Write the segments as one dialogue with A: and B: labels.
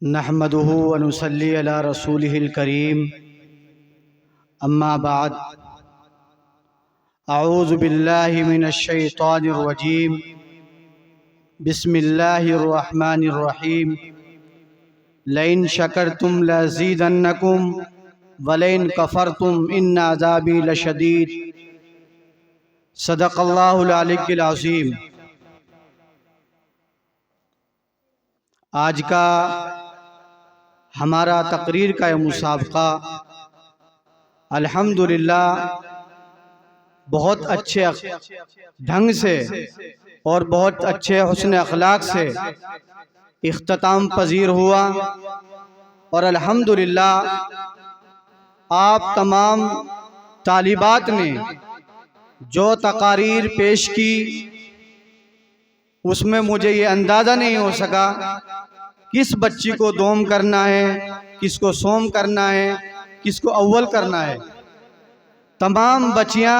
A: نحمده ونصلي على رسوله الكريم اما بعد اعوذ بالله من الشيطان الرجيم بسم الله الرحمن الرحيم لئن شكرتم لازيدنكم ولئن كفرتم ان عذابي لشديد صدق الله العلي العظيم۔ آج کا ہمارا تقریر کا یہ مسابقہ الحمدللہ بہت اچھے ڈھنگ سے اور بہت اچھے حسن اخلاق سے اختتام پذیر ہوا، اور الحمدللہ آپ تمام طالبات نے جو تقاریر پیش کی اس میں مجھے یہ اندازہ نہیں ہو سکا کس بچی کو دوم کرنا ہے، کس کو سوم کرنا ہے، کس کو اول کرنا ہے۔ تمام بچیاں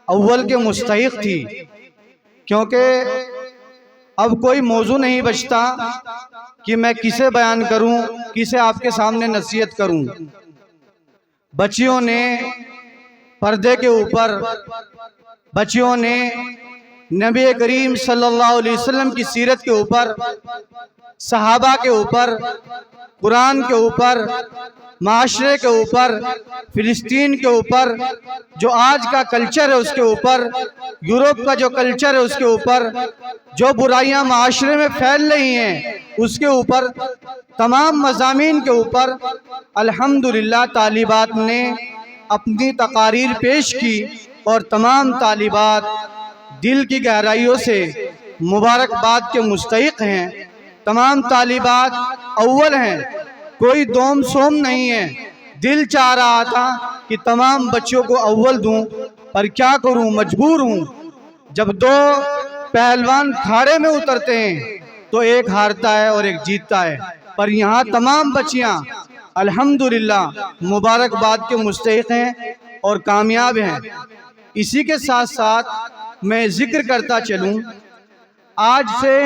A: اول کے مستحق تھی، کیونکہ اب کوئی موضوع نہیں بچتا کہ میں کسے بیان کروں، کسے آپ کے سامنے نصیحت کروں۔ بچیوں نے پردے کے اوپر، بچیوں نے نبی کریم صلی اللہ علیہ وسلم کی سیرت کے اوپر، صحابہ کے اوپر، قرآن کے اوپر، معاشرے کے اوپر، فلسطین کے اوپر، جو آج کا کلچر ہے اس کے اوپر، یورپ کا جو کلچر ہے اس کے اوپر، جو برائیاں معاشرے میں پھیل رہی ہیں اس کے اوپر، تمام مضامین کے اوپر الحمدللہ طالبات نے اپنی تقاریر پیش کی، اور تمام طالبات دل کی گہرائیوں سے مبارکباد کے مستحق ہیں۔ تمام طالبات اول ہیں، کوئی دوم سوم نہیں ہے۔ دل چاہ رہا تھا کہ تمام بچوں کو اول دوں، پر کیا کروں، مجبور ہوں۔ جب دو پہلوان کھاڑے میں اترتے ہیں تو ایک ہارتا ہے اور ایک جیتتا ہے، پر یہاں تمام بچیاں الحمدللہ مبارکباد کے مستحق ہیں اور کامیاب ہیں۔ اسی کے ساتھ ساتھ میں ذکر کرتا چلوں، آج سے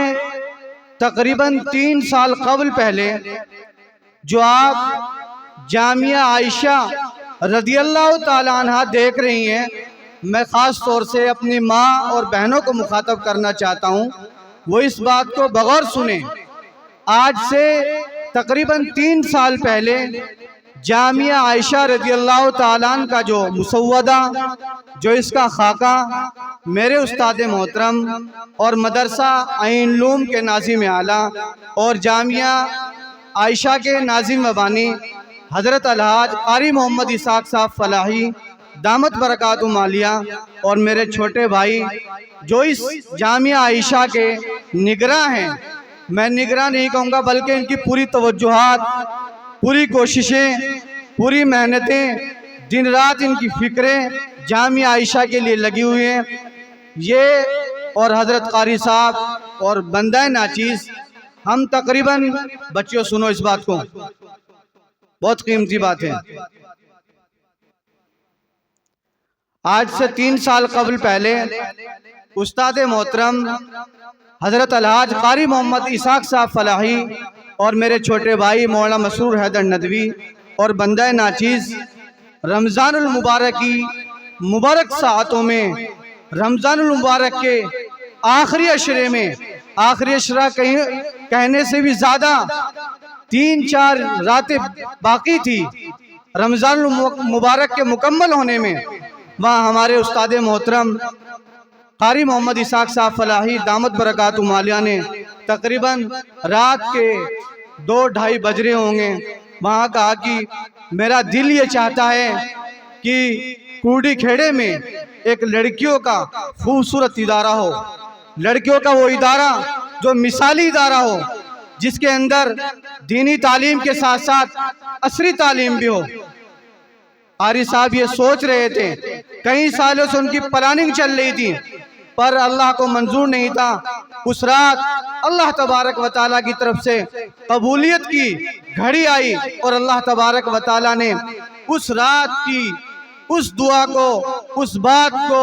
A: تقریباً 3 سال قبل پہلے جو آپ جامعہ عائشہ رضی اللہ تعالیٰ عنہ دیکھ رہی ہیں، میں خاص طور سے اپنی ماں اور بہنوں کو مخاطب کرنا چاہتا ہوں، وہ اس بات کو بغور سنیں۔ آج سے تقریباً 3 سال پہلے جامعہ عائشہ رضی اللہ تعالیٰ عنہ کا جو مسودہ، جو اس کا خاکہ میرے استاد محترم اور مدرسہ عین علوم کے ناظم اعلیٰ اور جامعہ عائشہ کے ناظم مبانی حضرت الحاج قاری محمد اسحاق صاحب فلاحی دامت برکاتہم عالیہ، اور میرے چھوٹے بھائی جو اس جامعہ عائشہ کے نگراں ہیں، میں نگراں نہیں کہوں گا بلکہ ان کی پوری توجہات، پوری کوششیں، پوری محنتیں، دن رات ان کی فکریں جامعہ عائشہ کے لیے لگی ہوئی ہیں۔ یہ اور حضرت قاری صاحب اور بندہ ناچیز، ہم تقریباً بچیوں سنو اس بات کو، بہت قیمتی بات ہے۔ آج سے 3 سال قبل پہلے استاد محترم حضرت الحاج قاری محمد اسحاق صاحب فلاحی اور میرے چھوٹے بھائی مولانا مسرور حیدر ندوی اور بندہ ناچیز رمضان المبارک کی مبارک ساعتوں میں، رمضان المبارک کے آخری عشرے میں، آخری عشرہ کہنے سے بھی زیادہ 3-4 راتیں باقی تھی رمضان المبارک کے مکمل ہونے میں، وہاں ہمارے استاد محترم قاری محمد اسحاق صاحب فلاحی دامت برکاتہم عالیہ نے تقریباً رات کے 2-2:30 بج رہے ہوں گے، وہاں کہا کہ میرا دل یہ چاہتا ہے کہ کوڑی کھیڑے میں ایک لڑکیوں کا خوبصورت ادارہ ہو، لڑکیوں کا وہ ادارہ جو مثالی ادارہ ہو، جس کے اندر دینی تعلیم کے ساتھ ساتھ عصری تعلیم بھی ہو۔ قاری صاحب یہ سوچ رہے تھے، کئی سالوں سے ان کی پلاننگ چل رہی تھی، پر اللہ کو منظور نہیں تھا۔ اس رات اللہ تبارک و تعالیٰ کی طرف سے قبولیت کی گھڑی آئی، اور اللہ تبارک و تعالیٰ نے اس رات کی اس دعا کو، اس بات کو،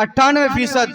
A: 98%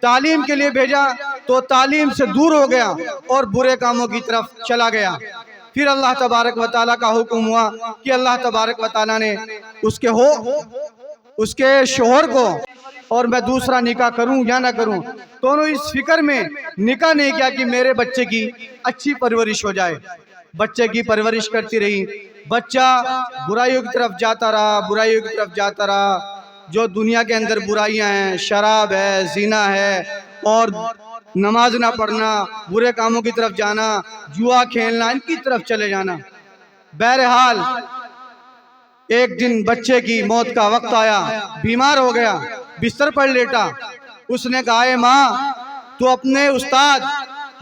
A: تعلیم کے لیے بھیجا تو تعلیم سے دور ہو گیا اور برے کاموں کی طرف چلا گیا۔ پھر اللہ تبارک و تعالیٰ کا حکم ہوا کہ اللہ تبارک و تعالیٰ نے اس کے شوہر کو اور میں دوسرا نکاح کروں یا نہ کروں، دونوں اس فکر میں نکاح نہیں کیا کہ میرے بچے کی اچھی پرورش ہو جائے۔ بچے کی پرورش کرتی رہی، بچہ برائیوں کی طرف جاتا رہا، جو دنیا کے اندر برائیاں ہیں، شراب ہے، زنا ہے، اور نماز نہ پڑھنا، برے کاموں کی طرف جانا، جوا کھیلنا، ان کی طرف چلے جانا۔ بہرحال ایک دن بچے کی موت کا وقت آیا، بیمار ہو گیا، بستر پر لیٹا۔ اس نے کہا اے ماں، تو اپنے استاد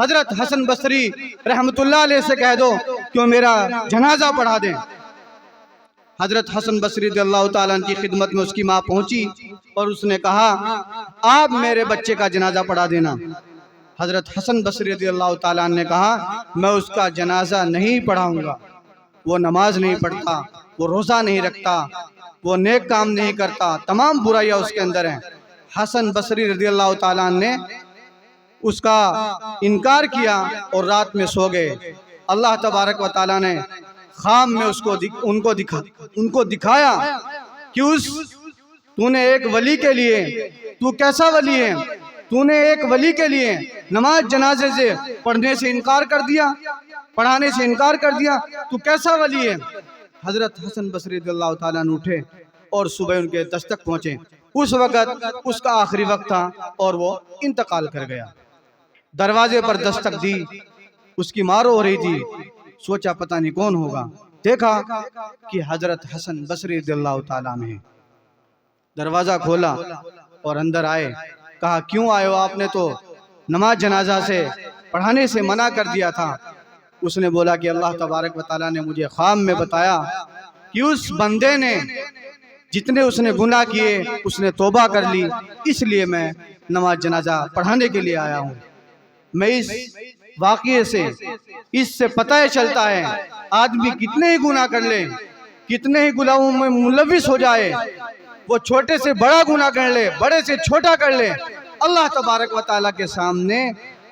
A: حضرت حسن بصری رحمت اللہ علیہ سے کہہ دو کہ وہ میرا جنازہ پڑھا دیں۔ حضرت حسن بصری رضی اللہ تعالیٰ عنہ کی خدمت میں اس کی ماں پہنچی اور اس نے کہا آپ میرے بچے کا جنازہ پڑھا دینا۔ حضرت حسن بصری رضی اللہ تعالیٰ عنہ نے کہا میں اس کا جنازہ نہیں پڑھاؤں گا، وہ نماز نہیں پڑھتا، وہ روزہ نہیں رکھتا، وہ نیک کام نہیں کرتا، تمام برائیاں اس کے اندر ہیں۔ حسن بصری رضی اللہ تعالیٰ عنہ نے اس کا انکار کیا اور رات میں سو گئے۔ اللہ تبارک و تعالیٰ نے خواب میں ان کو دکھایا کہ تو نے ایک ولی کے لیے، تو کیسا ولی ہے، تو نے ایک ولی کے لیے نماز جنازے سے پڑھنے سے انکار کر دیا، پڑھانے سے انکار کر دیا، تو کیسا ولی ہے۔ حضرت حسن بصری رضی اللہ تعالیٰ عنہ اٹھے اور صبح ان کے دستک پہنچے۔ اس وقت اس کا آخری وقت تھا اور وہ انتقال کر گیا۔ دروازے پر دستک دی، اس کی ماں رو رہی تھی، سوچا پتہ نہیں کون ہوگا، دیکھا کہ حضرت حسن بصری رضی اللہ تعالیٰ عنہ ہے۔ دروازہ کھولا اور اندر آئے، کہا کیوں آئے ہو، آپ نے تو نماز جنازہ سے پڑھانے سے منع کر دیا تھا۔ اس نے بولا کہ اللہ تبارک و تعالیٰ نے مجھے خواب میں بتایا کہ اس بندے نے جتنے اس نے گناہ کیے اس نے توبہ کر لی، اس لیے میں نماز جنازہ پڑھانے کے لیے آیا ہوں۔ میں اس واقعے سے اس سے پتہ چلتا ہے آدمی کتنے ہی گناہ کر لے، کتنے ہی گناہوں میں ملوث ہو جائے، وہ چھوٹے سے بڑا گناہ کر لے، بڑے سے چھوٹا کر لے، اللہ تبارک و تعالیٰ کے سامنے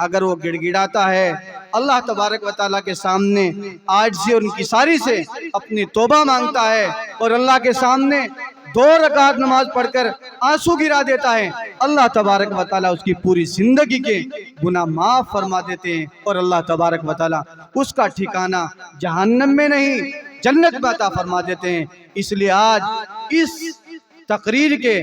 A: اگر وہ گڑ گڑاتا ہے، اللہ تبارک و تعالیٰ کے سامنے عاجزی اور انکساری سے اپنی توبہ مانگتا ہے اور اللہ کے سامنے 2 رکعت نماز پڑھ کر آنسو گرا دیتا ہے، اللہ تبارک و تعالیٰ اس کی پوری زندگی کے گناہ معاف فرما دیتے ہیں اور اللہ تبارک و تعالیٰ اس کا ٹھکانہ جہنم میں نہیں جنت میں عطا فرما دیتے ہیں۔ اس لیے آج اس تقریر کے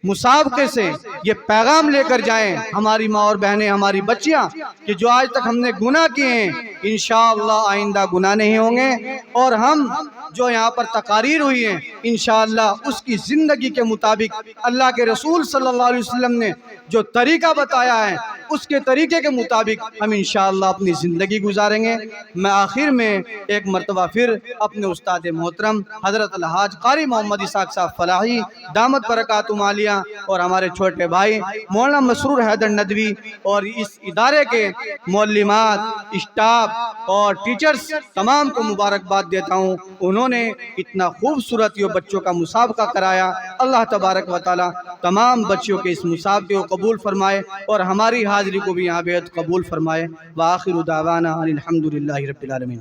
A: مسابقے سے یہ پیغام لے کر جائیں ہماری ماں اور بہنیں، ہماری بچیاں، کہ جو آج تک ہم نے گناہ کیے ہیں انشاءاللہ آئندہ گناہ نہیں ہوں گے، اور ہم جو یہاں پر تقاریر ہوئی ہیں انشاءاللہ اس کی زندگی کے مطابق اللہ کے رسول صلی اللہ علیہ وسلم نے جو طریقہ بتایا ہے اس کے طریقے کے مطابق ہم انشاءاللہ اپنی زندگی گزاریں گے۔ میں آخر میں ایک مرتبہ پھر اپنے استاد محترم حضرت الحاج قاری محمد اسحاق صاحب فلاحی دامت برکاتہم عالیہ اور ہمارے چھوٹے بھائی مولانا مسرور حیدر ندوی اور اس ادارے کے معلمات، اسٹاف اور ٹیچرز تمام کو مبارکباد دیتا ہوں۔ انہوں نے اتنا خوبصورت یہ بچوں کا مسابقہ کرایا، اللہ تبارک و تعالی تمام بچوں کے اس مسابقے کو قبول فرمائے اور ہماری حاضری کو بھی یہاں بے حد قبول فرمائے۔ وآخر دعوانا ان الحمدللہ رب العالمین۔